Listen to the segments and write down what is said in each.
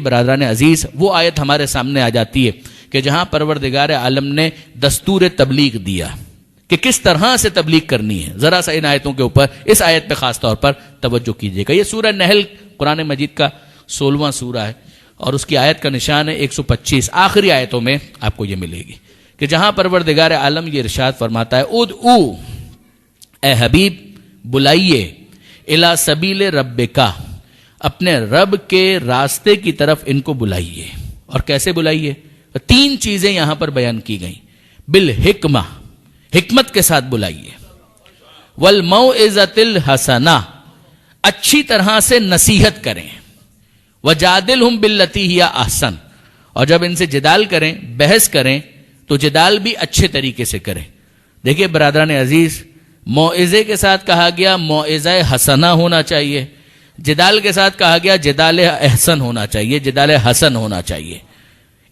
برادران عزیز، وہ آیت ہمارے سامنے آ جاتی ہے کہ جہاں پروردگار عالم نے دستور تبلیغ دیا کہ کس طرح سے تبلیغ کرنی ہے. ذرا سا ان آیتوں کے اوپر، اس آیت پہ خاص طور پر توجہ کیجیے گا. یہ سورہ نحل قرآن مجید کا 16واں سورہ ہے اور اس کی آیت کا نشان ہے 125. آخری آیتوں میں آپ کو یہ ملے گی کہ جہاں پروردگار عالم یہ ارشاد فرماتا ہے ادعو، اے حبیب بلائیے، الی سبیل ربکا، اپنے رب کے راستے کی طرف ان کو بلائیے. اور کیسے بلائیے؟ 3 چیزیں یہاں پر بیان کی گئیں. بالحکمہ، حکمت کے ساتھ بلائیے. والموعظۃ الحسنہ، اچھی طرح سے نصیحت کریں. وجادلہم باللتی ہی احسن، اور جب ان سے جدال کریں، بحث کریں تو جدال بھی اچھے طریقے سے کریں. دیکھیے برادران عزیز، موعظے کے ساتھ کہا گیا موعظہ حسنہ ہونا چاہیے، جدال کے ساتھ کہا گیا جدال احسن ہونا چاہیے، جدال حسن ہونا چاہیے.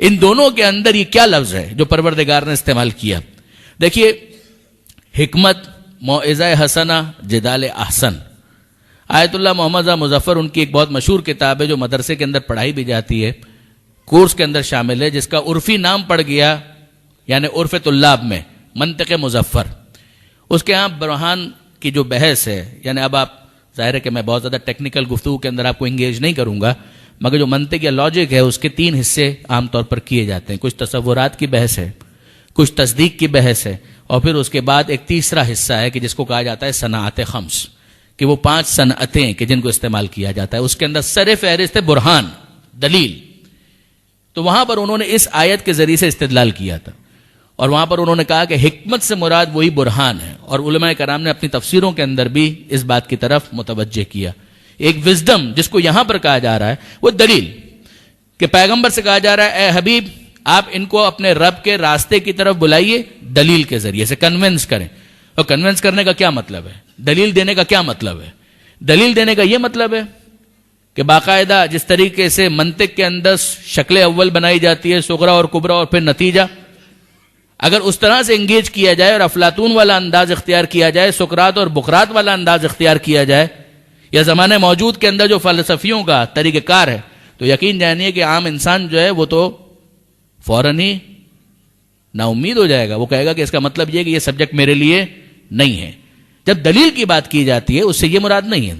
ان دونوں کے اندر یہ کیا لفظ ہے جو پروردگار نے استعمال کیا؟ دیکھیے، حکمت، موعظہ حسنہ، جدال احسن. آیت اللہ محمد مظفر ان کی ایک بہت مشہور کتاب ہے جو مدرسے کے اندر پڑھائی بھی جاتی ہے، کورس کے اندر شامل ہے، جس کا عرفی نام پڑ گیا یعنی عرف طلاب میں منطق مظفر. اس کے ہاں برہان کی جو بحث ہے، یعنی اب آپ ظاہر ہے کہ میں بہت زیادہ ٹیکنیکل گفتگو کے اندر آپ کو انگیج نہیں کروں گا، مگر جو منطق یا لاجک ہے اس کے 3 حصے عام طور پر کیے جاتے ہیں. کچھ تصورات کی بحث ہے، کچھ تصدیق کی بحث ہے، اور پھر اس کے بعد ایک تیسرا حصہ ہے کہ جس کو کہا جاتا ہے صنعت خمس، کہ وہ 5 صنعتیں کہ جن کو استعمال کیا جاتا ہے. اس کے اندر سر فہرست ہے برہان، دلیل. تو وہاں پر انہوں نے اس آیت کے ذریعے سے استدلال کیا تھا، اور وہاں پر انہوں نے کہا کہ حکمت سے مراد وہی برہان ہے. اور علماء کرام نے اپنی تفسیروں کے اندر بھی اس بات کی طرف متوجہ کیا. ایک وزڈم جس کو یہاں پر کہا جا رہا ہے وہ دلیل، کہ پیغمبر سے کہا جا رہا ہے اے حبیب آپ ان کو اپنے رب کے راستے کی طرف بلائیے، دلیل کے ذریعے سے کنونس کریں. اور کنونس کرنے کا کیا مطلب ہے؟ دلیل دینے کا کیا مطلب ہے؟ دلیل دینے کا یہ مطلب ہے کہ باقاعدہ جس طریقے سے منطق کے اندر شکل اول بنائی جاتی ہے، صغرا اور کبرا اور پھر نتیجہ، اگر اس طرح سے انگیج کیا جائے اور افلاطون والا انداز اختیار کیا جائے، سقراط اور بقراط والا انداز اختیار کیا جائے، یا زمانے موجود کے اندر جو فلسفیوں کا طریقہ کار ہے، تو یقین جانیے کہ عام انسان جو ہے وہ تو فوراً ہی نا امید ہو جائے گا. وہ کہے گا کہ اس کا مطلب یہ کہ یہ سبجیکٹ میرے لیے نہیں ہے. جب دلیل کی بات کی جاتی ہے اس سے یہ مراد نہیں ہے.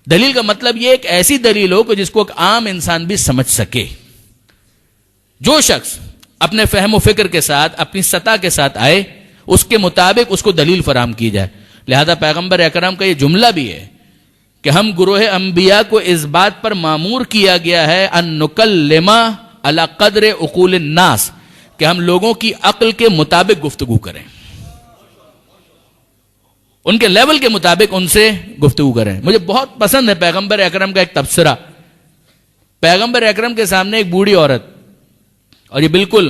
دلیل کا مطلب یہ ایک ایسی دلیل ہو کہ جس کو ایک عام انسان بھی سمجھ سکے. جو شخص اپنے فہم و فکر کے ساتھ، اپنی سطح کے ساتھ آئے، اس کے مطابق اس کو دلیل فراہم کی جائے. لہذا پیغمبر اکرم کا یہ جملہ بھی ہے کہ ہم گروہ انبیاء کو اس بات پر مامور کیا گیا ہے ان نکلم علی قدر عقول الناس، کہ ہم لوگوں کی عقل کے مطابق گفتگو کریں، ان کے لیول کے مطابق ان سے گفتگو کریں. مجھے بہت پسند ہے پیغمبر اکرم کا ایک تبصرہ. پیغمبر اکرم کے سامنے ایک بوڑھی عورت، اور یہ بالکل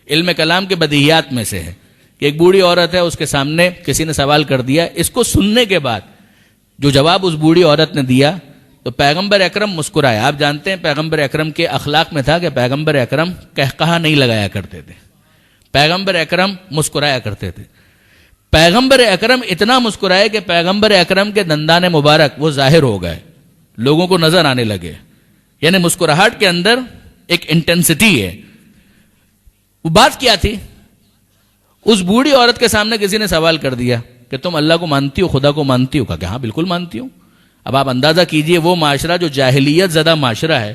علم کلام کے بدیہیات میں سے ہے کہ ایک بوڑھی عورت ہے، اس کے سامنے کسی نے سوال کر دیا. اس کو سننے کے بعد جو جواب اس بوڑھی عورت نے دیا تو پیغمبر اکرم مسکرائے. آپ جانتے ہیں پیغمبر اکرم کے اخلاق میں تھا کہ پیغمبر اکرم قہقہا نہیں لگایا کرتے تھے، پیغمبر اکرم مسکرایا کرتے تھے. پیغمبر اکرم اتنا مسکرائے کہ پیغمبر اکرم کے دندان مبارک وہ ظاہر ہو گئے، لوگوں کو نظر آنے لگے. یعنی مسکراہٹ کے اندر ایک انٹینسٹی ہے. وہ بات کیا تھی؟ اس بوڑھی عورت کے سامنے کسی نے سوال کر دیا کہ تم اللہ کو مانتی ہو، خدا کو مانتی ہو؟ کہا کہ ہاں بالکل مانتی ہوں. اب آپ اندازہ کیجئے وہ معاشرہ جو جاہلیت زدہ معاشرہ ہے،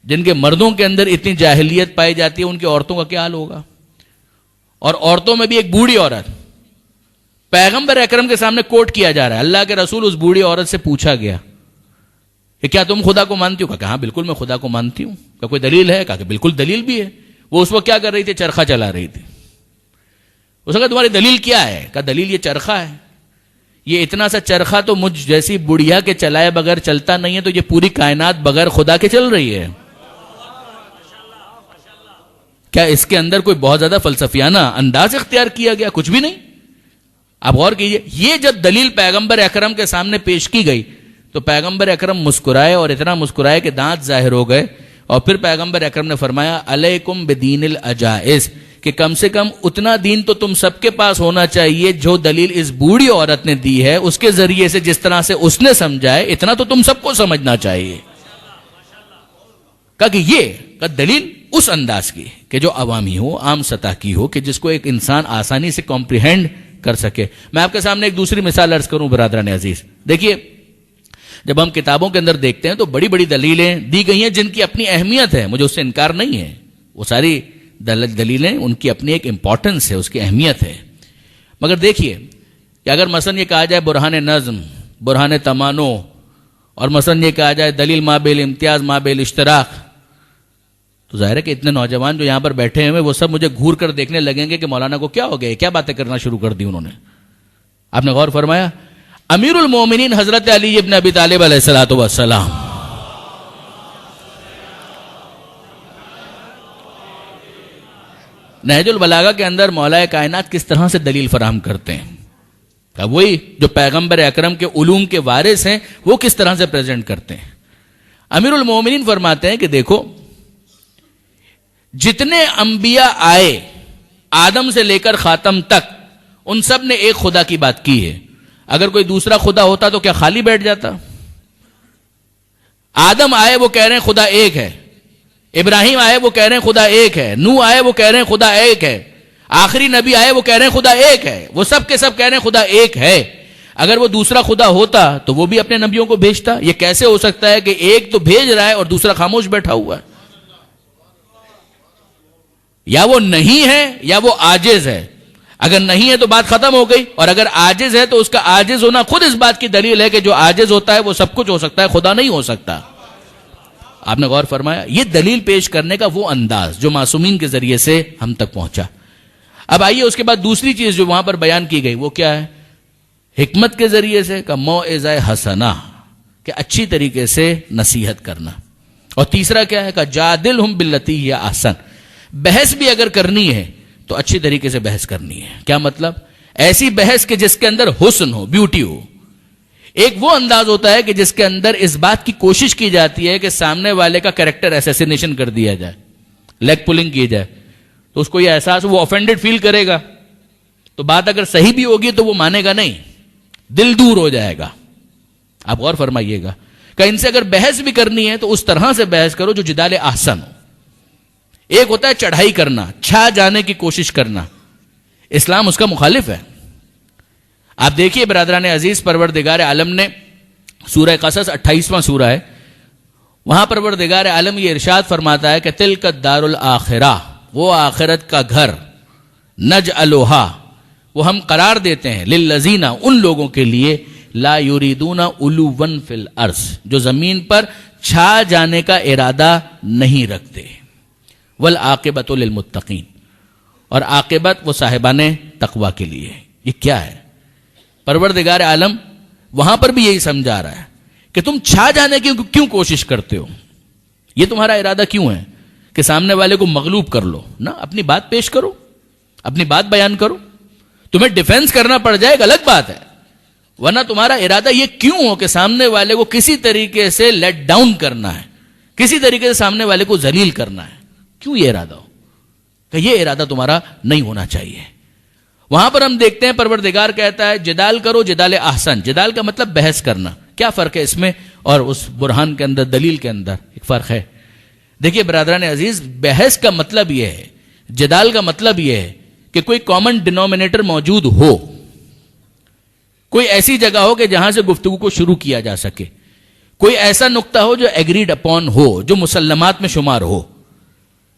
جن کے مردوں کے اندر اتنی جاہلیت پائی جاتی ہے، ان کی عورتوں کا کیا حال ہوگا؟ اور عورتوں میں بھی ایک بوڑھی عورت. پیغمبر اکرم کے سامنے کوٹ کیا جا رہا ہے. اللہ کے رسول اس بوڑھی عورت سے پوچھا گیا کہ کیا تم خدا کو مانتی ہو؟ کہا کہ ہاں بالکل میں خدا کو مانتی ہوں. کہا کوئی دلیل ہے؟ کہا کہ بالکل دلیل بھی ہے. وہ اس وقت کیا کر رہی تھی؟ چرخہ چلا رہی تھی. اس نے کہا تمہاری دلیل کیا ہے؟ کہا دلیل یہ چرخہ ہے. یہ اتنا سا چرخہ تو مجھ جیسی بڑھیا کے چلائے بغیر چلتا نہیں ہے، تو یہ پوری کائنات بغیر خدا کے چل رہی ہے. کیا اس کے اندر کوئی بہت زیادہ فلسفیانہ انداز اختیار کیا گیا؟ کچھ بھی نہیں. آپ غور کیجئے، یہ جب دلیل پیغمبر اکرم کے سامنے پیش کی گئی تو پیغمبر اکرم مسکرائے، اور اتنا مسکرائے کہ دانت ظاہر ہو گئے. اور پھر پیغمبر اکرم نے فرمایا علیکم بدین العجائز، کہ کم سے کم اتنا دین تو تم سب کے پاس ہونا چاہیے جو دلیل اس بوڑھی عورت نے دی ہے، اس کے ذریعے سے جس طرح سے اس نے سمجھائے، اتنا تو تم سب کو سمجھنا چاہیے. کہا کہ یہ دلیل اس انداز کی کہ جو عوامی ہو، عام سطح کی ہو، کہ جس کو ایک انسان آسانی سے کمپریہینڈ کر سکے. میں آپ کے سامنے ایک دوسری مثال عرض کروں برادران عزیز. دیکھیے جب ہم کتابوں کے اندر دیکھتے ہیں تو بڑی بڑی دلیلیں دی گئی ہیں جن کی اپنی اہمیت ہے، مجھے اس سے انکار نہیں ہے. وہ ساری دلیلیں ان کی اپنی ایک امپورٹنس ہے، اس کی اہمیت ہے. مگر دیکھیے کہ اگر مثلا یہ کہا جائے برہان نظم، برہان تمانو، اور مثلا یہ کہا جائے دلیل مابل امتیاز مابل اشتراک، تو ظاہر ہے کہ اتنے نوجوان جو یہاں پر بیٹھے ہوئے وہ سب مجھے گھور کر دیکھنے لگیں گے کہ مولانا کو کیا ہو گیا، کیا باتیں کرنا شروع کر دی انہوں نے. آپ نے غور فرمایا امیر المومنین حضرت علی ابن ابی طالب علیہ الصلوۃ والسلام نہج البلاغہ کے اندر مولا کائنات کس طرح سے دلیل فراہم کرتے ہیں، کہ وہی جو پیغمبر اکرم کے علوم کے وارث ہیں وہ کس طرح سے پریزنٹ کرتے ہیں. امیر المومنین فرماتے ہیں کہ دیکھو جتنے انبیاء آئے آدم سے لے کر خاتم تک ان سب نے ایک خدا کی بات کی ہے. اگر کوئی دوسرا خدا ہوتا تو کیا خالی بیٹھ جاتا؟ آدم آئے وہ کہہ رہے ہیں خدا ایک ہے، ابراہیم آئے وہ کہہ رہے ہیں خدا ایک ہے، نوح آئے وہ کہہ رہے ہیں خدا ایک ہے، آخری نبی آئے وہ کہہ رہے ہیں خدا ایک ہے، وہ سب کے سب کہہ رہے ہیں خدا ایک ہے. اگر وہ دوسرا خدا ہوتا تو وہ بھی اپنے نبیوں کو بھیجتا. یہ کیسے ہو سکتا ہے کہ ایک تو بھیج رہا ہے اور دوسرا خاموش بیٹھا ہوا ہے؟ یا وہ نہیں ہے یا وہ عاجز ہے. اگر نہیں ہے تو بات ختم ہو گئی، اور اگر عاجز ہے تو اس کا عاجز ہونا خود اس بات کی دلیل ہے کہ جو عاجز ہوتا ہے وہ سب کچھ ہو سکتا ہے، خدا نہیں ہو سکتا. آپ نے غور فرمایا یہ دلیل پیش کرنے کا وہ انداز جو معصومین کے ذریعے سے ہم تک پہنچا. اب آئیے اس کے بعد دوسری چیز جو وہاں پر بیان کی گئی وہ کیا ہے؟ حکمت کے ذریعے سے کا موعظہ حسنہ، کہ اچھی طریقے سے نصیحت کرنا. اور تیسرا کیا ہے؟ کا جادلہم باللتی ہی احسن، بحث بھی اگر کرنی ہے تو اچھی طریقے سے بحث کرنی ہے. کیا مطلب؟ ایسی بحث کہ جس کے اندر حسن ہو، بیوٹی ہو. ایک وہ انداز ہوتا ہے کہ جس کے اندر اس بات کی کوشش کی جاتی ہے کہ سامنے والے کا کریکٹر ایسیسینیشن کر دیا جائے، لیگ پولنگ کی جائے، تو اس کو یہ احساس وہ آفینڈڈ فیل کرے گا، تو بات اگر صحیح بھی ہوگی تو وہ مانے گا نہیں، دل دور ہو جائے گا. آپ غور فرمائیے گا کہ ان سے اگر بحث بھی کرنی ہے تو اس طرح سے بحث کرو جو جدال احسن ہو. ایک ہوتا ہے چڑھائی کرنا، چھا جانے کی کوشش کرنا، اسلام اس کا مخالف ہے. آپ دیکھیے برادران عزیز، پروردگار عالم نے سورہ قصص 28واں سورہ ہے، وہاں پروردگار عالم یہ ارشاد فرماتا ہے کہ تلک الدار الاخرہ، وہ آخرت کا گھر، نجعلھا، وہ ہم قرار دیتے ہیں، للذین، ان لوگوں کے لیے، لا یریدون علوا فی الارض، جو زمین پر چھا جانے کا ارادہ نہیں رکھتے، والعاقبۃ للمتقین، اور عاقبت وہ صاحبان تقوی کے لیے. یہ کیا ہے؟ پروردگار عالم وہاں پر بھی یہی سمجھا رہا ہے کہ تم چھا جانے کی کیوں کوشش کرتے ہو؟ یہ تمہارا ارادہ کیوں ہے کہ سامنے والے کو مغلوب کر لو؟ نہ، اپنی بات پیش کرو، اپنی بات بیان کرو. تمہیں ڈیفینس کرنا پڑ جائے ایک الگ بات ہے، ورنہ تمہارا ارادہ یہ کیوں ہو کہ سامنے والے کو کسی طریقے سے لیٹ ڈاؤن کرنا ہے، کسی طریقے سے سامنے والے کو ذلیل کرنا ہے. کیوں یہ ارادہ ہو؟ کہ یہ ارادہ تمہارا نہیں ہونا چاہیے. وہاں پر ہم دیکھتے ہیں پروردگار کہتا ہے جدال کرو، جدال احسن. جدال کا مطلب بحث کرنا. کیا فرق ہے اس میں اور اس برہان کے اندر، دلیل کے اندر؟ ایک فرق ہے. دیکھیے برادران عزیز، بحث کا مطلب یہ ہے، جدال کا مطلب یہ ہے کہ کوئی کامن ڈینومینیٹر موجود ہو، کوئی ایسی جگہ ہو کہ جہاں سے گفتگو کو شروع کیا جا سکے، کوئی ایسا نقطہ ہو جو ایگریڈ اپون ہو، جو مسلمات میں شمار ہو.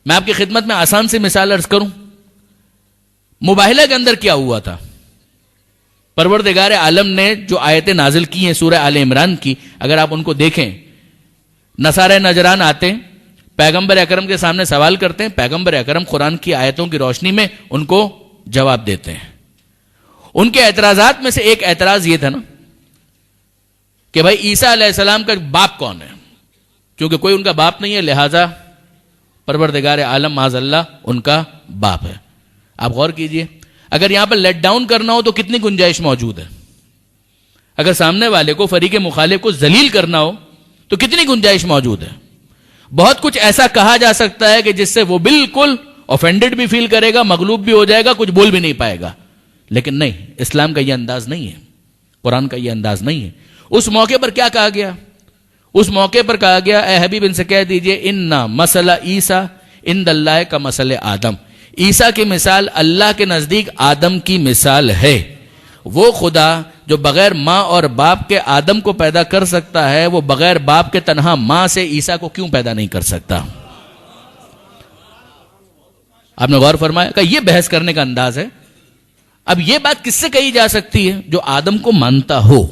میں آپ کی خدمت میں آسان سی مثال عرض کروں. مباہلہ کے اندر کیا ہوا تھا؟ پروردگار عالم نے جو آیتیں نازل کی ہیں سورہ آل عمران کی، اگر آپ ان کو دیکھیں، نصارہ نجران آتے ہیں، پیغمبر اکرم کے سامنے سوال کرتے ہیں، پیغمبر اکرم قرآن کی آیتوں کی روشنی میں ان کو جواب دیتے ہیں. ان کے اعتراضات میں سے ایک اعتراض یہ تھا نا کہ بھائی عیسیٰ علیہ السلام کا باپ کون ہے؟ کیونکہ کوئی ان کا باپ نہیں ہے، لہذا پروردگار عالم معاذ اللہ ان کا باپ ہے. آپ غور کیجئے، اگر یہاں پر لیٹ ڈاؤن کرنا ہو تو کتنی گنجائش موجود ہے؟ اگر سامنے والے کو، فریق مخالف کو ذلیل کرنا ہو تو کتنی گنجائش موجود ہے؟ بہت کچھ ایسا کہا جا سکتا ہے کہ جس سے وہ بالکل آفینڈڈ بھی فیل کرے گا، مغلوب بھی ہو جائے گا، کچھ بول بھی نہیں پائے گا. لیکن نہیں، اسلام کا یہ انداز نہیں ہے، قرآن کا یہ انداز نہیں ہے. اس موقع پر کیا کہا گیا؟ اس موقع پر کہا گیا اے حبیب ان سے کہہ دیجئے انا مسئلہ عیسیٰ عند اللہ کا مسئلہ آدم، عیسیٰ کی مثال اللہ کے نزدیک آدم کی مثال ہے۔ وہ خدا جو بغیر ماں اور باپ کے آدم کو پیدا کر سکتا ہے، وہ بغیر باپ کے تنہا ماں سے عیسیٰ کو کیوں پیدا نہیں کر سکتا؟ آپ نے غور فرمایا کہ یہ بحث کرنے کا انداز ہے۔ اب یہ بات کس سے کہی جا سکتی ہے؟ جو آدم کو مانتا ہو۔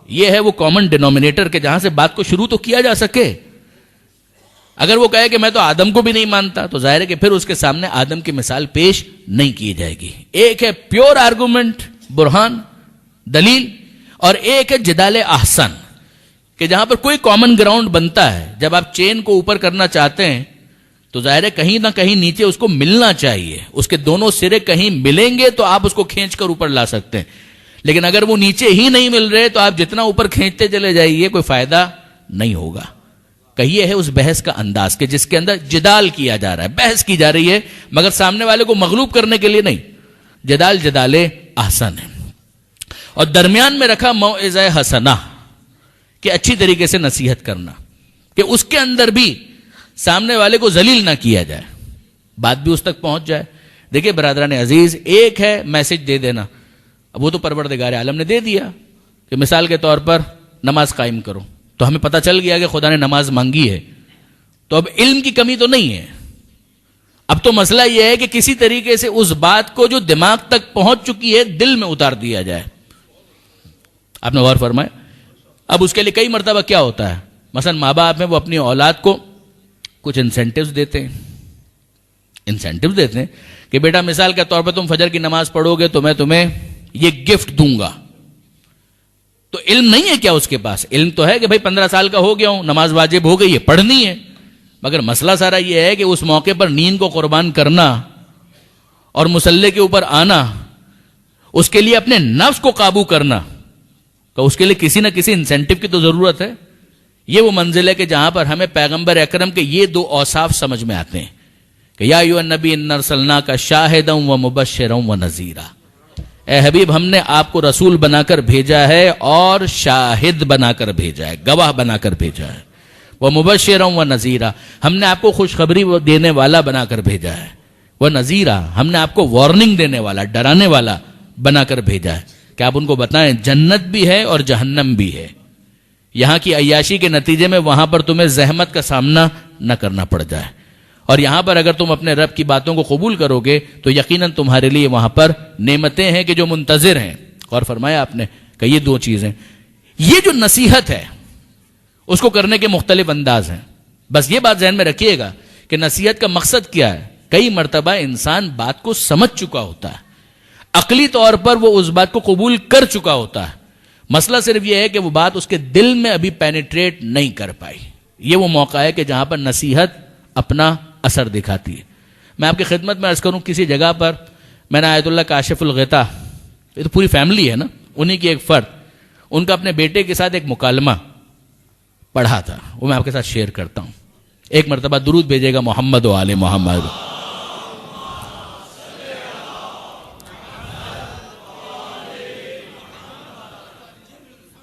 یہ ہے وہ کامن ڈینومینیٹر کہ جہاں سے بات کو شروع تو کیا جا سکے۔ اگر وہ کہے کہ میں تو آدم کو بھی نہیں مانتا، تو ظاہر ہے کہ پھر اس کے سامنے آدم کی مثال پیش نہیں کی جائے گی۔ ایک ہے پیور آرگومنٹ، برہان، دلیل، اور ایک ہے جدال احسن، کہ جہاں پر کوئی کامن گراؤنڈ بنتا ہے۔ جب آپ چین کو اوپر کرنا چاہتے ہیں تو ظاہر ہے کہیں نہ کہیں نیچے اس کو ملنا چاہیے، اس کے دونوں سرے کہیں ملیں گے تو آپ اس کو کھینچ کر اوپر لا سکتے ہیں۔ لیکن اگر وہ نیچے ہی نہیں مل رہے تو آپ جتنا اوپر کھینچتے چلے جائیے کوئی فائدہ نہیں ہوگا۔ کہ یہ ہے اس بحث کا انداز کہ جس کے اندر جدال کیا جا رہا ہے، بحث کی جا رہی ہے، مگر سامنے والے کو مغلوب کرنے کے لیے نہیں۔ جدال احسن ہے، اور درمیان میں رکھا موعظہ حسنہ، کہ اچھی طریقے سے نصیحت کرنا، کہ اس کے اندر بھی سامنے والے کو ذلیل نہ کیا جائے، بات بھی اس تک پہنچ جائے۔ دیکھیں برادران عزیز، ایک ہے میسج دے دینا، اب وہ تو پروردگار عالم نے دے دیا کہ مثال کے طور پر نماز قائم کرو، تو ہمیں پتہ چل گیا کہ خدا نے نماز مانگی ہے، تو اب علم کی کمی تو نہیں ہے۔ اب تو مسئلہ یہ ہے کہ کسی طریقے سے اس بات کو جو دماغ تک پہنچ چکی ہے دل میں اتار دیا جائے۔ آپ نے غور فرمایا؟ اب اس کے لیے کئی مرتبہ کیا ہوتا ہے، مثلا ماں باپ میں وہ اپنی اولاد کو کچھ انسینٹیوز دیتے ہیں کہ بیٹا مثال کے طور پر تم فجر کی نماز پڑھو گے تو میں تمہیں یہ گفٹ دوں گا۔ تو علم نہیں ہے کیا اس کے پاس؟ علم تو ہے کہ بھائی 15 سال کا ہو گیا ہوں، نماز واجب ہو گئی ہے، پڑھنی ہے، مگر مسئلہ سارا یہ ہے کہ اس موقع پر نیند کو قربان کرنا اور مصلی کے اوپر آنا، اس کے لیے اپنے نفس کو قابو کرنا، تو اس کے لیے کسی نہ کسی انسینٹیو کی تو ضرورت ہے۔ یہ وہ منزل ہے کہ جہاں پر ہمیں پیغمبر اکرم کے یہ دو اوصاف سمجھ میں آتے ہیں کہ یا ایھا النبی انا ارسلناک شاہدا ومبشرا ونذیرا، اے حبیب ہم نے آپ کو رسول بنا کر بھیجا ہے اور شاہد بنا کر بھیجا ہے، گواہ بنا کر بھیجا ہے، ومبشرا ونذیرا، ہم نے آپ کو خوشخبری دینے والا بنا کر بھیجا ہے، ونذیرا، ہم نے آپ کو وارننگ دینے والا، ڈرانے والا بنا کر بھیجا ہے کہ آپ ان کو بتائیں جنت بھی ہے اور جہنم بھی ہے، یہاں کی عیاشی کے نتیجے میں وہاں پر تمہیں زحمت کا سامنا نہ کرنا پڑ جائے، اور یہاں پر اگر تم اپنے رب کی باتوں کو قبول کرو گے تو یقیناً تمہارے لیے وہاں پر نعمتیں ہیں کہ جو منتظر ہیں۔ اور فرمایا آپ نے کہ یہ دو چیزیں، یہ جو نصیحت ہے اس کو کرنے کے مختلف انداز ہیں۔ بس یہ بات ذہن میں رکھیے گا کہ نصیحت کا مقصد کیا ہے۔ کئی مرتبہ انسان بات کو سمجھ چکا ہوتا ہے، عقلی طور پر وہ اس بات کو قبول کر چکا ہوتا ہے، مسئلہ صرف یہ ہے کہ وہ بات اس کے دل میں ابھی پینیٹریٹ نہیں کر پائی۔ یہ وہ موقع ہے کہ جہاں پر نصیحت اپنا اثر دکھاتی ہے۔ میں آپ کی خدمت میں عرض کروں، کسی جگہ پر میں نے آیت اللہ کاشف الغطا، یہ تو پوری فیملی ہے نا، انہی کی ایک فرد، ان کا اپنے بیٹے کے ساتھ ایک مکالمہ پڑھا تھا، وہ میں آپ کے ساتھ شیئر کرتا ہوں۔ ایک مرتبہ درود بھیجے گا محمد و آل محمد۔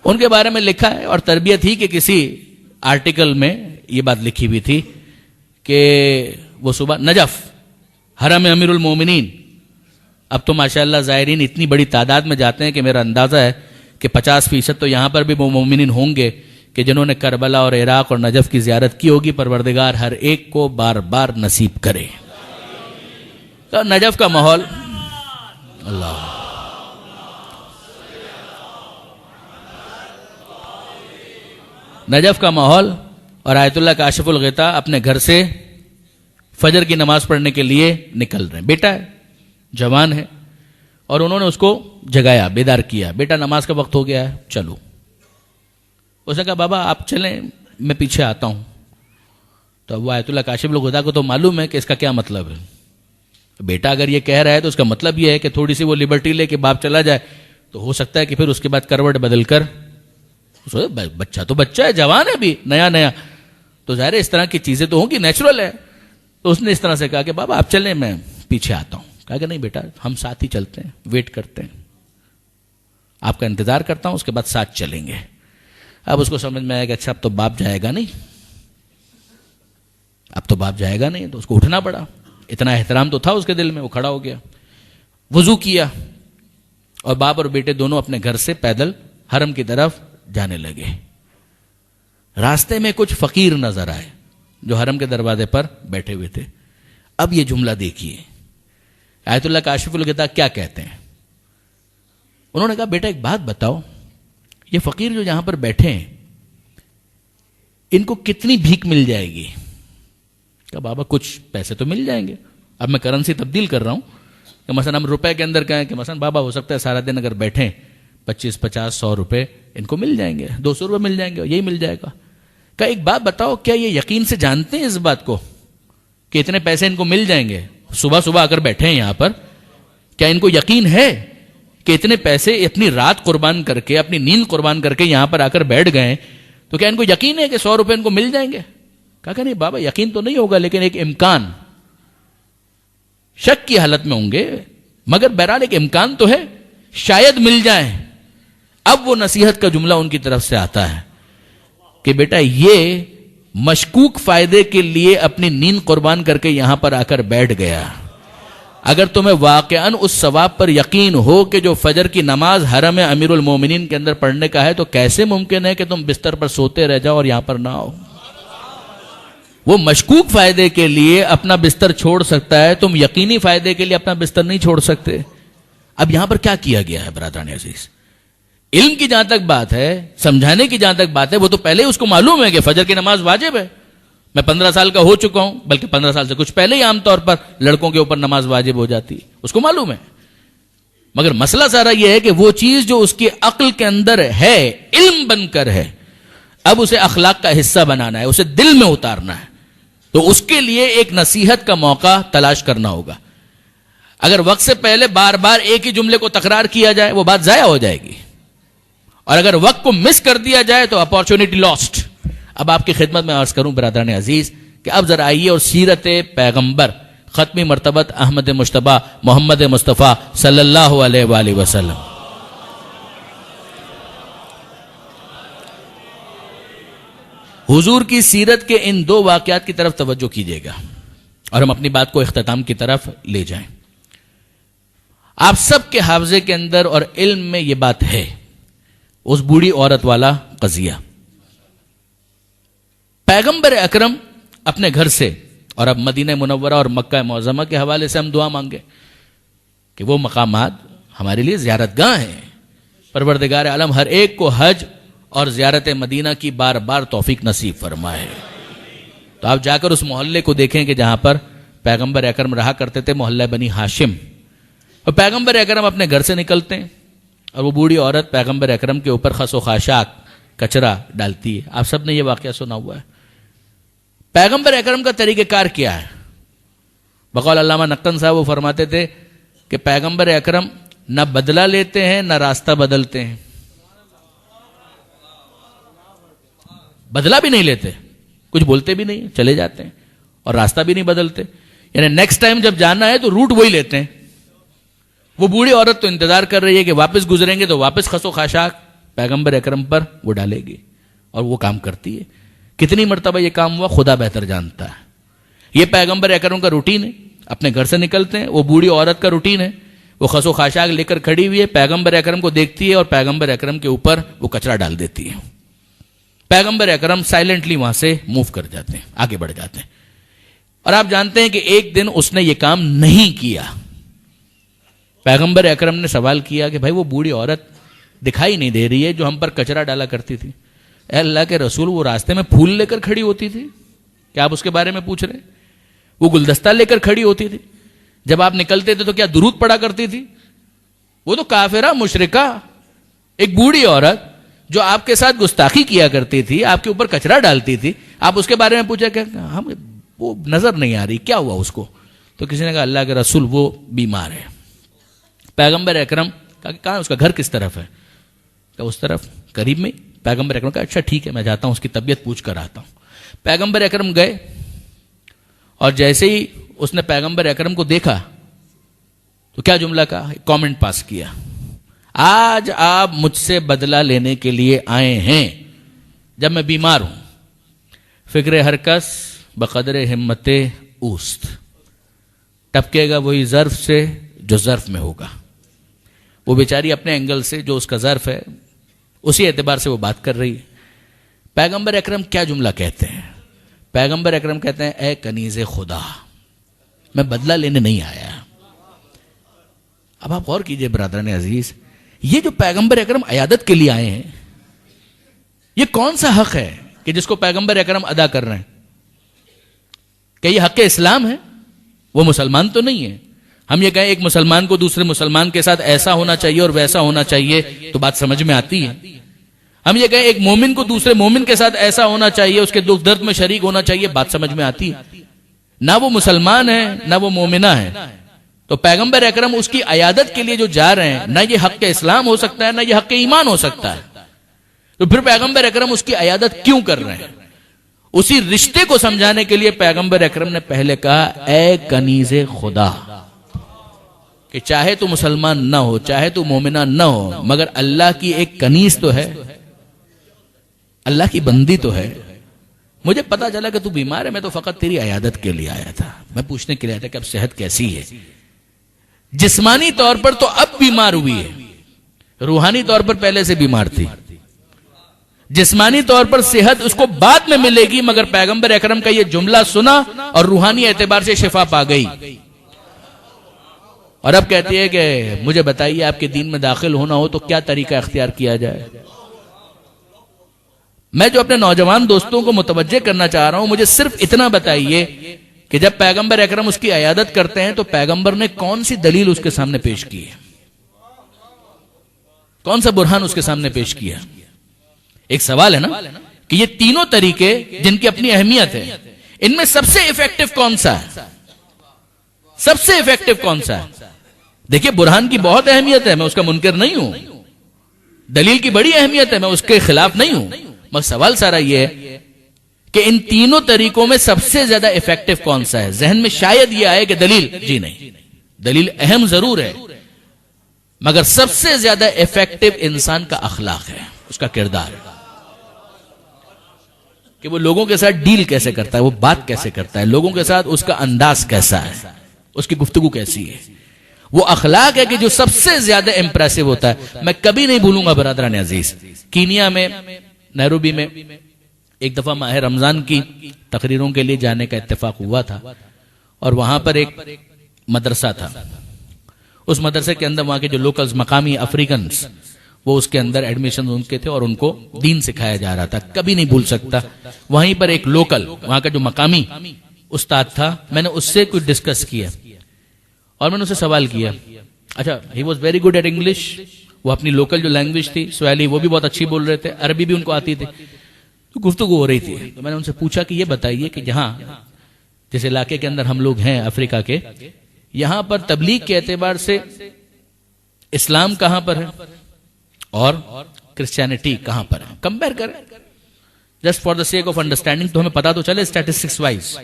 ان کے بارے میں لکھا ہے، اور تربیت ہی کہ کسی آرٹیکل میں یہ بات لکھی ہوئی تھی کہ وہ صبح نجف حرم امیر المومنین، اب تو ماشاءاللہ زائرین اتنی بڑی تعداد میں جاتے ہیں کہ میرا اندازہ ہے کہ 50% تو یہاں پر بھی وہ مومنین ہوں گے کہ جنہوں نے کربلا اور عراق اور نجف کی زیارت کی ہوگی۔ پروردگار ہر ایک کو بار بار نصیب کرے۔ تو نجف کا ماحول، اللہ نجف کا ماحول، اور آیت اللہ کاشف الغطا اپنے گھر سے فجر کی نماز پڑھنے کے لیے نکل رہے ہیں۔ بیٹا ہے، جوان ہے، اور انہوں نے اس کو جگایا، بیدار کیا، بیٹا نماز کا وقت ہو گیا ہے، چلو۔ اس نے کہا بابا آپ چلیں، میں پیچھے آتا ہوں۔ تو وہ آیت اللہ کاشف الغطا کو تو معلوم ہے کہ اس کا کیا مطلب ہے۔ بیٹا اگر یہ کہہ رہا ہے تو اس کا مطلب یہ ہے کہ تھوڑی سی وہ لبرٹی لے کے باپ چلا جائے تو ہو سکتا ہے کہ پھر اس کے بعد کروٹ بدل کر، بچہ تو بچہ ہے، جوان ہے بھی نیا نیا، تو ظاہر ہے اس طرح کی چیزیں تو ہوں گی، نیچرل ہے۔ تو اس نے اس طرح سے کہا کہ بابا آپ چلیں، میں پیچھے آتا ہوں۔ کہا کہ نہیں بیٹا، ہم ساتھ ہی چلتے ہیں، ویٹ کرتے ہیں، آپ کا انتظار کرتا ہوں، اس کے بعد ساتھ چلیں گے۔ اب اس کو سمجھ میں آیا کہ اچھا اب تو باپ جائے گا نہیں، تو اس کو اٹھنا پڑا. اتنا احترام تو تھا اس کے دل میں. وہ کھڑا ہو گیا، وضو کیا، اور باپ اور بیٹے دونوں اپنے گھر سے پیدل حرم کی طرف جانے لگے. راستے میں کچھ فقیر نظر آئے جو حرم کے دروازے پر بیٹھے ہوئے تھے. اب یہ جملہ دیکھیے آیت اللہ کاشف الغطا کیا کہتے ہیں. انہوں نے کہا بیٹا ایک بات بتاؤ، یہ فقیر جو یہاں پر بیٹھے ہیں ان کو کتنی بھیک مل جائے گی؟ کہا بابا کچھ پیسے تو مل جائیں گے. اب میں کرنسی تبدیل کر رہا ہوں کہ مثلا ہم روپے کے اندر کہیں کہ مثلا بابا ہو سکتا ہے سارا دن اگر بیٹھیں 25 50 100 روپے ان کو مل جائیں گے، 200 روپے مل جائیں گے، یہی مل جائے گا. کہا ایک بات بتاؤ، کیا یہ یقین سے جانتے ہیں اس بات کو کہ اتنے پیسے ان کو مل جائیں گے؟ صبح صبح اگر بیٹھے ہیں یہاں پر، کیا ان کو یقین ہے کہ اتنے پیسے اپنی رات قربان کر کے، اپنی نیند قربان کر کے یہاں پر آ کر بیٹھ گئے، تو کیا ان کو یقین ہے کہ 100 روپے ان کو مل جائیں گے؟ کہا کہ نہیں بابا یقین تو نہیں ہوگا، لیکن ایک امکان، شک کی حالت میں ہوں گے، مگر بہرحال ایک امکان تو ہے، شاید مل جائیں. اب وہ نصیحت کا جملہ ان کی طرف سے آتا ہے کہ بیٹا یہ مشکوک فائدے کے لیے اپنی نیند قربان کر کے یہاں پر آ کر بیٹھ گیا. اگر تمہیں واقعاً اس ثواب پر یقین ہو کہ جو فجر کی نماز حرم امیر المومنین کے اندر پڑھنے کا ہے، تو کیسے ممکن ہے کہ تم بستر پر سوتے رہ جاؤ اور یہاں پر نہ آؤ؟ وہ مشکوک فائدے کے لیے اپنا بستر چھوڑ سکتا ہے، تم یقینی فائدے کے لیے اپنا بستر نہیں چھوڑ سکتے. اب یہاں پر کیا کیا گیا ہے برادران عزیز؟ علم کی جہاں تک بات ہے، سمجھانے کی جہاں تک بات ہے، وہ تو پہلے اس کو معلوم ہے کہ فجر کی نماز واجب ہے. میں 15 سال کا ہو چکا ہوں، بلکہ 15 سال سے کچھ پہلے ہی عام طور پر لڑکوں کے اوپر نماز واجب ہو جاتی ہے، اس کو معلوم ہے. مگر مسئلہ سارا یہ ہے کہ وہ چیز جو اس کی عقل کے اندر ہے، علم بن کر ہے، اب اسے اخلاق کا حصہ بنانا ہے، اسے دل میں اتارنا ہے. تو اس کے لیے ایک نصیحت کا موقع تلاش کرنا ہوگا. اگر وقت سے پہلے بار بار ایک ہی جملے کو تکرار کیا جائے وہ بات ضائع ہو جائے گی، اور اگر وقت کو مس کر دیا جائے تو اپارچونٹی لاسٹ. اب آپ کی خدمت میں عرض کروں برادران عزیز کہ اب ذرا آئیے اور سیرت پیغمبر ختمی مرتبت احمد مجتبی محمد مصطفیٰ صلی اللہ علیہ وآلہ وسلم، حضور کی سیرت کے ان 2 واقعات کی طرف توجہ کیجیے گا اور ہم اپنی بات کو اختتام کی طرف لے جائیں. آپ سب کے حافظے کے اندر اور علم میں یہ بات ہے، اس بوڑھی عورت والا قضیہ. پیغمبر اکرم اپنے گھر سے، اور اب مدینہ منورہ اور مکہ معظمہ کے حوالے سے ہم دعا مانگے کہ وہ مقامات ہمارے لیے زیارت گاہ ہیں. پروردگار عالم ہر ایک کو حج اور زیارت مدینہ کی بار بار توفیق نصیب فرمائے. تو آپ جا کر اس محلے کو دیکھیں کہ جہاں پر پیغمبر اکرم رہا کرتے تھے، محلہ بنی ہاشم. اور پیغمبر اکرم اپنے گھر سے نکلتے ہیں اور وہ بوڑھی عورت پیغمبر اکرم کے اوپر خس و خاشاک کچرا ڈالتی ہے. آپ سب نے یہ واقعہ سنا ہوا ہے. پیغمبر اکرم کا طریقہ کار کیا ہے؟ بقول علامہ نقطن صاحب وہ فرماتے تھے کہ پیغمبر اکرم نہ بدلہ لیتے ہیں نہ راستہ بدلتے ہیں. بدلہ بھی نہیں لیتے، کچھ بولتے بھی نہیں، چلے جاتے ہیں، اور راستہ بھی نہیں بدلتے. یعنی نیکسٹ ٹائم جب جانا ہے تو روٹ وہی لیتے ہیں. وہ بوڑھی عورت تو انتظار کر رہی ہے کہ واپس گزریں گے تو واپس خس و خاشاک پیغمبر اکرم پر وہ ڈالے گی، اور وہ کام کرتی ہے. کتنی مرتبہ یہ کام ہوا خدا بہتر جانتا ہے. یہ پیغمبر اکرم کا روٹین ہے. اپنے گھر سے نکلتے ہیں، وہ بوڑھی عورت کا روٹین ہے، وہ خس و خاشاک لے کر کھڑی ہوئی ہے، پیغمبر اکرم کو دیکھتی ہے اور پیغمبر اکرم کے اوپر وہ کچرا ڈال دیتی ہے. پیغمبر اکرم سائلنٹلی وہاں سے موو کر جاتے ہیں، آگے بڑھ جاتے ہیں. اور آپ جانتے ہیں کہ ایک دن اس نے یہ کام نہیں کیا. پیغمبر اکرم نے سوال کیا کہ بھائی وہ بوڑھی عورت دکھائی نہیں دے رہی ہے جو ہم پر کچرا ڈالا کرتی تھی. اے اللہ کے رسول، وہ راستے میں پھول لے کر کھڑی ہوتی تھی، کیا آپ اس کے بارے میں پوچھ رہے ہیں؟ وہ گلدستہ لے کر کھڑی ہوتی تھی، جب آپ نکلتے تھے تو کیا درود پڑا کرتی تھی؟ وہ تو کافرہ مشرکہ ایک بوڑھی عورت جو آپ کے ساتھ گستاخی کیا کرتی تھی، آپ کے اوپر کچرا ڈالتی تھی، آپ اس کے بارے میں پوچھا کہ ہم وہ نظر نہیں آ رہی، کیا ہوا اس کو؟ تو کسی نے کہا اللہ کے رسول وہ بیمار ہے. پیغمبر اکرم کہا کہ کہاں اس کا گھر کس طرف ہے؟ کہ اس طرف قریب میں. پیغمبر اکرم کہا اچھا ٹھیک ہے میں جاتا ہوں اس کی طبیعت پوچھ کر آتا ہوں. پیغمبر اکرم گئے اور جیسے ہی اس نے پیغمبر اکرم کو دیکھا تو کیا جملہ کہا؟ کامنٹ پاس کیا، آج آپ مجھ سے بدلہ لینے کے لیے آئے ہیں جب میں بیمار ہوں، فکر ہر کس بقدر ہمت اوست، ٹپکے گا وہی ظرف سے جو ظرف میں ہوگا. وہ بیچاری اپنے اینگل سے جو اس کا ظرف ہے اسی اعتبار سے وہ بات کر رہی ہے. پیغمبر اکرم کیا جملہ کہتے ہیں؟ پیغمبر اکرم کہتے ہیں اے کنیز خدا، میں بدلہ لینے نہیں آیا. اب آپ غور کیجئے برادران عزیز، یہ جو پیغمبر اکرم عیادت کے لیے آئے ہیں، یہ کون سا حق ہے کہ جس کو پیغمبر اکرم ادا کر رہے ہیں؟ کہ یہ حق اسلام ہے؟ وہ مسلمان تو نہیں ہے. ہم یہ کہیں ایک مسلمان کو دوسرے مسلمان کے ساتھ ایسا ہونا چاہیے اور ویسا ہونا چاہیے تو بات سمجھ میں آتی ہے. ہم یہ کہیں ایک مومن کو دوسرے مومن کے ساتھ ایسا ہونا چاہیے، اس کے دکھ درد میں شریک ہونا چاہیے، بات سمجھ میں آتی ہے. نہ وہ مسلمان ہے نہ وہ مومنہ ہے. تو پیغمبر اکرم اس کی عیادت کے لیے جو جا رہے ہیں، نہ یہ حق اسلام ہو سکتا ہے نہ یہ حق ایمان ہو سکتا ہے. تو پھر پیغمبر اکرم اس کی عیادت کیوں کر رہے ہیں؟ اسی رشتے کو سمجھانے کے لیے پیغمبر اکرم نے پہلے کہا اے کنیز خدا، کہ چاہے تو مسلمان نہ ہو، چاہے تو مومنہ نہ ہو، مگر اللہ کی ایک کنیز تو ہے، اللہ کی بندی تو ہے. مجھے پتا چلا کہ تو بیمار ہے، میں تو فقط تیری عیادت کے لیے آیا تھا، میں پوچھنے کے لیے آیا تھا کہ اب صحت کیسی ہے. جسمانی طور پر تو اب بیمار ہوئی ہے، روحانی طور پر پہلے سے بیمار تھی. جسمانی طور پر صحت اس کو بعد میں ملے گی، مگر پیغمبر اکرم کا یہ جملہ سنا اور روحانی اعتبار سے شفا پا گئی. اور اب کہتی ہے کہ مجھے بتائیے آپ کے دین میں داخل ہونا ہو تو کیا طریقہ اختیار کیا جائے. میں جو اپنے نوجوان دوستوں کو متوجہ کرنا چاہ رہا ہوں، مجھے صرف اتنا بتائیے کہ جب پیغمبر اکرم اس کی عیادت کرتے ہیں تو پیغمبر نے کون سی دلیل اس کے سامنے پیش کی ہے؟ کون سا برہان اس کے سامنے پیش کیا؟ ایک سوال ہے نا کہ یہ تینوں طریقے جن کی اپنی اہمیت ہے، ان میں سب سے ایفیکٹو کون سا ہے؟ سب سے ایفیکٹو کون سا ہے؟ دیکھیے برہان کی بہت اہمیت ہے، میں اس کا منکر نہیں ہوں. دلیل کی بڑی اہمیت ہے، میں اس کے خلاف نہیں ہوں. مگر سوال سارا یہ ہے کہ ان تینوں طریقوں میں سب سے زیادہ ایفیکٹو کون سا ہے؟ ذہن میں شاید یہ آئے کہ دلیل، جی نہیں، دلیل اہم ضرور ہے، مگر سب سے زیادہ ایفیکٹو انسان کا اخلاق ہے، اس کا کردار ہے، کہ وہ لوگوں کے ساتھ ڈیل کیسے کرتا ہے، وہ بات کیسے کرتا ہے، لوگوں کے ساتھ اس کا انداز کیسا ہے، اس کی گفتگو کیسی ہے. وہ اخلاق ہے کہ جو سب سے زیادہ امپریسو ہوتا ہے. میں کبھی نہیں بھولوں گا برادران عزیز، کینیا میں، نیروبی میں ایک دفعہ ماہ رمضان کی تقریروں کے لیے جانے کا اتفاق ہوا تھا، اور وہاں پر ایک مدرسہ تھا. اس مدرسے کے اندر وہاں کے جو لوکلز، مقامی افریکنز، وہ اس کے اندر ایڈمیشن ان کے تھے اور ان کو دین سکھایا جا رہا تھا. کبھی نہیں بھول سکتا، وہیں پر ایک لوکل وہاں کا جو مقامی استاد تھا، میں نے اس سے کچھ ڈسکس کیا اور میں نے اسے سوال کیا. اچھا، he was very good at English. وہ اپنی لوکل جو لینگویج تھی سواحلی، وہ بھی بہت اچھی بول رہے تھے، عربی بھی ان کو آتی تھی. تو گفتگو ہو رہی تھی، تو میں نے ان سے پوچھا کہ یہ بتائیے کہ جہاں جس علاقے کے اندر ہم لوگ ہیں افریقہ کے، یہاں پر تبلیغ کے اعتبار سے اسلام کہاں پر ہے اور کرسچینٹی کہاں پر ہے؟ کمپیئر کریں just for the sake of understanding, تو ہمیں پتا تو چلے اسٹیٹسٹکس وائز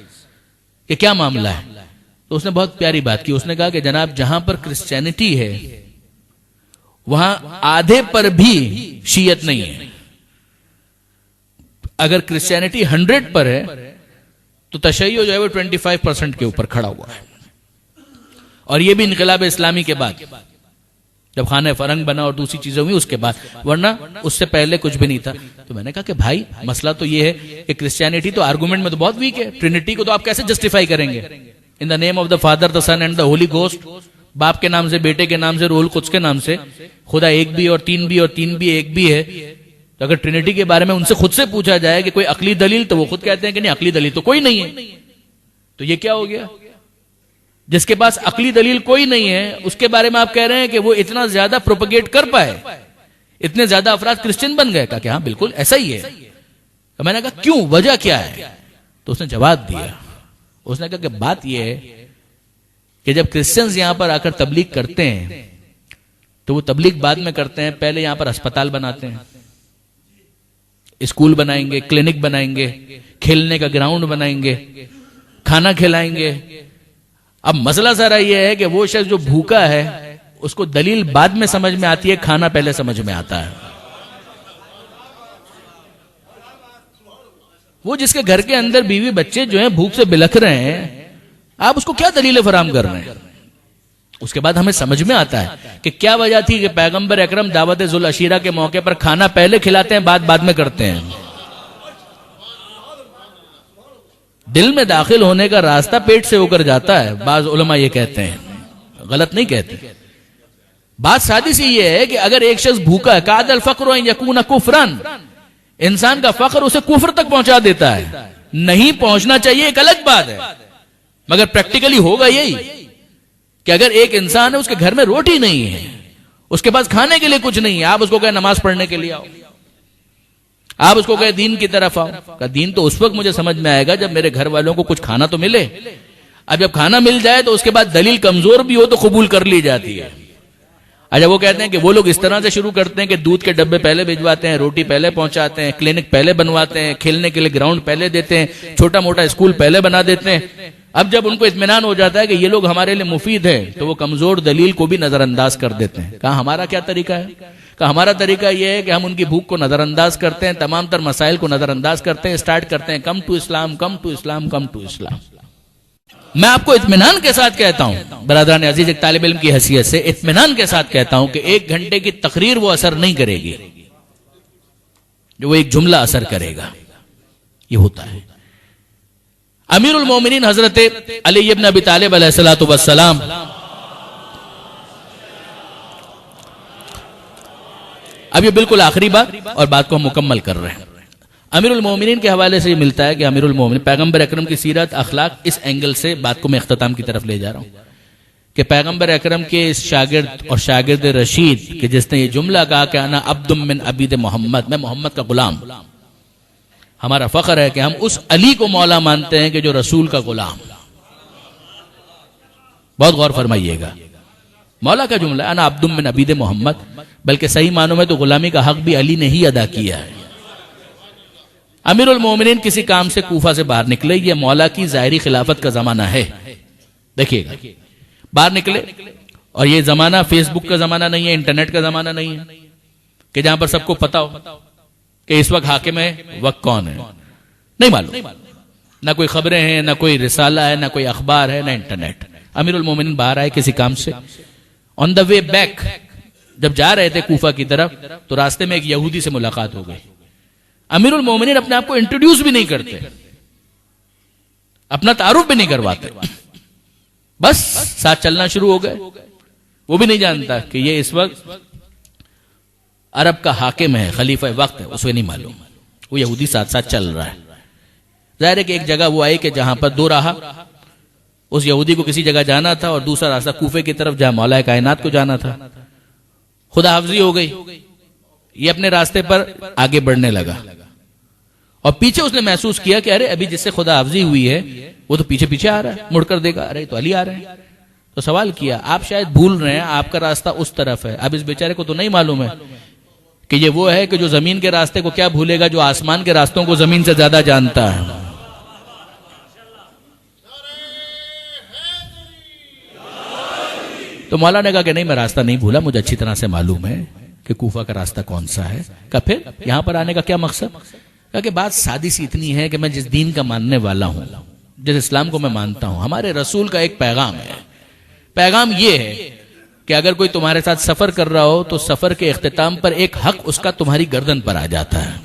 کہ کیا معاملہ ہے. تو اس نے بہت پیاری بات کی. اس نے کہا کہ جناب جہاں پر کرسچینٹی ہے وہاں آدھے پر بھی شیعت نہیں ہے. اگر کرسچینٹی 100 پر ہے تو تشیع جو ہے وہ 25% کے اوپر کھڑا ہوا ہے. اور یہ بھی انقلاب اسلامی کے بعد، جب خانہ فرنگ بنا اور دوسری چیزیں ہوئی اس کے بعد، ورنہ اس سے پہلے کچھ بھی نہیں تھا. تو میں نے کہا کہ بھائی مسئلہ تو یہ ہے کہ کرسچینٹی تو آرگومنٹ میں تو بہت ویک ہے. ٹرینٹی کو تو آپ کیسے جسٹیفائی کریں گے؟ In the name of the father, the son and the holy ghost, باپ کے نام سے، بیٹے کے نام سے، روح القدس کے نام سے. خدا ایک بھی اور تین بھی اور تین بھی ایک بھی ہے. تو اگر ٹرینٹی کے بارے میں ان سے خود سے پوچھا جائے کہ کوئی عقلی دلیل، تو وہ خود کہتے ہیں کہ نہیں، عقلی دلیل تو کوئی نہیں ہے. تو یہ کیا ہو گیا؟ جس کے پاس عقلی دلیل کوئی نہیں ہے اس کے بارے میں آپ کہہ رہے ہیں کہ وہ اتنا زیادہ پروپیگیٹ کر پائے، اتنے زیادہ افراد کرسچن بن گئے. کہا کہ ہاں بالکل ایسا ہی ہے. تو میں نے کہا کیوں، وجہ کیا ہے؟ تو اس نے جواب دیا. اس نے کہا کہ بات یہ ہے کہ جب کرسچنز یہاں پر آ کر تبلیغ کرتے ہیں تو وہ تبلیغ بعد میں کرتے ہیں. پہلے یہاں پر اسپتال بناتے ہیں، اسکول بنائیں گے، کلینک بنائیں گے، کھیلنے کا گراؤنڈ بنائیں گے، کھانا کھلائیں گے. اب مسئلہ ذرا یہ ہے کہ وہ شخص جو بھوکا ہے اس کو دلیل بعد میں سمجھ میں آتی ہے، کھانا پہلے سمجھ میں آتا ہے. وہ جس کے گھر کے اندر بیوی بچے جو ہیں بھوک سے بلکھ رہے ہیں، آپ اس کو کیا دلیلیں فراہم کر رہے ہیں؟ اس کے بعد ہمیں سمجھ میں آتا ہے کہ کیا وجہ تھی کہ پیغمبر اکرم دعوت ذوالعشیرہ کے موقع پر کھانا پہلے کھلاتے ہیں، بعد میں کرتے ہیں۔ دل میں داخل ہونے کا راستہ پیٹ سے ہو کر جاتا ہے، بعض علماء یہ کہتے ہیں، غلط نہیں کہتے۔ بات سادی سی یہ ہے کہ اگر ایک شخص بھوکا ہے، کاد الفقر ان یکون کفرن، انسان کا فقر اسے کفر تک پہنچا دیتا ہے۔ نہیں پہنچنا چاہیے ایک الگ بات ہے، مگر پریکٹیکلی ہوگا یہی کہ اگر ایک انسان ہے، اس کے گھر میں روٹی نہیں ہے، اس کے پاس کھانے کے لیے کچھ نہیں ہے، آپ اس کو کہیں نماز پڑھنے کے لیے آؤ، آپ اس کو کہیں دین کی طرف آؤ، کہ دین تو اس وقت مجھے سمجھ میں آئے گا جب میرے گھر والوں کو کچھ کھانا تو ملے۔ اب جب کھانا مل جائے تو اس کے بعد دلیل کمزور بھی ہو تو قبول کر لی جاتی ہے۔ اچھا، وہ کہتے ہیں کہ وہ لوگ اس طرح سے شروع کرتے ہیں کہ دودھ کے ڈبے پہلے بھجواتے ہیں، روٹی پہلے پہنچاتے ہیں، کلینک پہلے بنواتے ہیں، کھیلنے کے لیے گراؤنڈ پہلے دیتے ہیں، چھوٹا موٹا اسکول پہلے بنا دیتے ہیں۔ اب جب ان کو اطمینان ہو جاتا ہے کہ یہ لوگ ہمارے لیے مفید ہیں تو وہ کمزور دلیل کو بھی نظر انداز کر دیتے ہیں۔ کہا ہمارا کیا طریقہ ہے؟ کہا ہمارا طریقہ یہ ہے کہ ہم ان کی بھوک کو نظر انداز کرتے ہیں، تمام تر مسائل کو نظر انداز کرتے ہیں، اسٹارٹ کرتے ہیں come to Islam, come to Islam, come to Islam. میں آپ کو اطمینان کے ساتھ کہتا ہوں برادران عزیز، ایک طالب علم کی حیثیت سے اطمینان کے ساتھ کہتا ہوں کہ 1 گھنٹے کی تقریر وہ اثر نہیں کرے گی جو وہ ایک جملہ اثر کرے گا۔ یہ ہوتا ہے۔ امیر المومنین حضرت علی ابن ابی طالب علیہ الصلوۃ والسلام اب یہ بالکل آخری بات اور بات کو ہم مکمل کر رہے ہیں۔ امیر المومنین کے حوالے سے یہ ملتا ہے کہ امیر المومنین پیغمبر اکرم کی سیرت اخلاق، اس اینگل سے بات کو میں اختتام کی طرف لے جا رہا ہوں کہ پیغمبر اکرم کے اس شاگرد اور شاگرد رشید کہ جس نے یہ جملہ کہا کہ انا عبد من عبید محمد، میں محمد کا غلام، ہمارا فخر ہے کہ ہم اس علی کو مولا مانتے ہیں کہ جو رسول کا غلام۔ بہت غور فرمائیے گا، مولا کا جملہ انا عبد من عبید محمد، بلکہ صحیح معنوں میں تو غلامی کا حق بھی علی نے ہی ادا کیا ہے۔ امیر المومنین کسی کام سے کوفہ سے باہر نکلے، یہ مولا کی ظاہری خلافت کا زمانہ ہے، دیکھیے گا باہر نکلے، اور یہ زمانہ فیس بک کا زمانہ نہیں ہے، انٹرنیٹ کا زمانہ نہیں ہے کہ جہاں پر سب کو پتا ہو کہ اس وقت حاکم ہے، وقت کون ہے، نہیں معلوم، نہ کوئی خبریں ہیں، نہ کوئی رسالہ ہے، نہ کوئی اخبار ہے، نہ انٹرنیٹ۔ امیر المومنین باہر آئے کسی کام سے، آن دا وے بیک جب جا رہے تھے کوفہ کی طرف تو راستے میں ایک یہودی سے ملاقات ہو گئی۔ امیر المومنین اپنے آپ کو انٹروڈیوس بھی نہیں کرتے، اپنا تعارف بھی نہیں کرواتے، بس ساتھ چلنا شروع ہو گئے۔ وہ بھی نہیں جانتا کہ یہ اس وقت عرب کا حاکم ہے، خلیفہ وقت ہے، اسے نہیں معلوم، وہ یہودی ساتھ ساتھ چل رہا ہے۔ ظاہر ہے کہ ایک جگہ وہ آئی کہ جہاں پر 2 راہ، اس یہودی کو کسی جگہ جانا تھا اور دوسرا راستہ کوفے کی طرف جہاں مولا کائنات کو جانا تھا۔ خدا حافظی ہو گئی، یہ اپنے راستے پر آگے بڑھنے لگا اور پیچھے اس نے محسوس کیا کہ ارے ابھی جس سے خدا حافظی ہوئی ہے وہ تو پیچھے پیچھے آ رہا ہے، مڑ کر دیکھا ارے تو علی آ رہے ہیں، تو سوال کیا آپ شاید بھول رہے ہیں، آپ کا راستہ اس طرف ہے۔ اب اس بیچارے کو تو نہیں معلوم ہے کہ یہ وہ ہے کہ جو زمین کے راستے کو کیا بھولے گا جو آسمان کے راستوں کو زمین سے زیادہ جانتا ہے۔ تو مولا نے کہا کہ نہیں، میں راستہ نہیں بھولا، مجھے اچھی طرح سے معلوم ہے کہ کوفہ کا راستہ کون سا ہے۔ کہا پھر یہاں پر آنے کا کیا مقصد؟ کہا کہ بات سادی سی اتنی ہے کہ میں جس دین کا ماننے والا ہوں، جس اسلام کو میں مانتا ہوں، ہمارے رسول کا ایک پیغام ہے۔ پیغام یہ ہے کہ اگر کوئی تمہارے ساتھ سفر کر رہا ہو تو سفر کے اختتام پر ایک حق اس کا تمہاری گردن پر آ جاتا ہے۔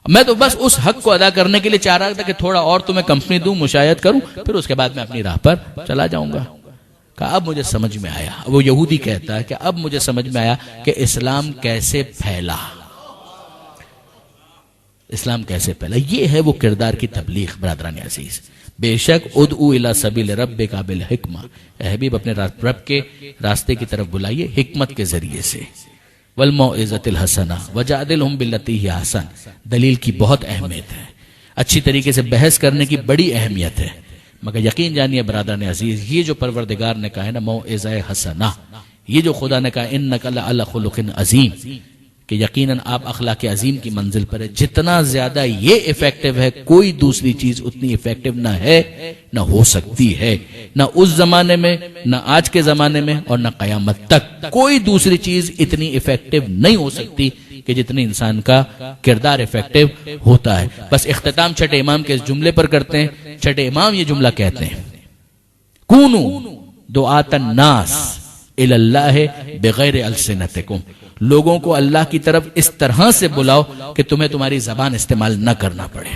میں تو بس اس حق کو ادا کرنے کے لیے چاہ رہا تھا کہ تھوڑا اور تمہیں کمپنی دوں، مشایعت کروں، پھر اس کے بعد میں اپنی راہ پر چلا جاؤں گا۔ کہا اب مجھے سمجھ میں آیا، وہ یہودی کہتا ہے کہ اب مجھے سمجھ میں آیا کہ اسلام کیسے پھیلا، اسلام کیسے پھیلا۔ یہ ہے وہ کردار کی تبلیغ برادران عزیز۔ بے شک ادعو الی سبیل ربک بالحکمہ، اے حبیب اپنے رب کے راستے کی طرف بلائیے حکمت کے ذریعے سے، والموعظۃ الحسنہ وجادلہم باللتی ہی احسن، دلیل کی بہت اہمیت ہے، اچھی طریقے سے بحث کرنے کی بڑی اہمیت ہے، مگر یقین جانیے برادران عزیز یہ جو پروردگار نے کہا ہے نا موعظہ حسنہ، یہ جو خدا نے کہا انک لعلی خلق عظیم، کہ یقیناً آپ اخلاق عظیم کی منزل پر ہے، جتنا زیادہ یہ ایفیکٹو ہے کوئی دوسری چیز اتنی ایفیکٹو نہ ہے نہ ہو سکتی ہے، نہ اس زمانے میں، نہ آج کے زمانے میں، اور نہ قیامت تک کوئی دوسری چیز اتنی ایفیکٹو نہیں ہو سکتی کہ جتنی انسان کا کردار افیکٹو ہوتا ہے. بس اختتام چھٹے امام کے اس جملے پر کرتے ہیں. چھٹے امام یہ جملہ کہتے ہیں کونو دعات الناس الی اللہ بغیر السنتکم، لوگوں کو اللہ کی طرف اس طرح سے بلاؤ کہ تمہیں تمہاری زبان استعمال نہ کرنا پڑے.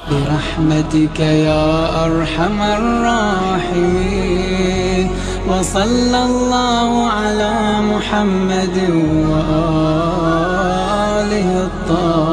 برحمتك يا أرحم الراحمين وصلى الله على محمد وآله الطاهرين.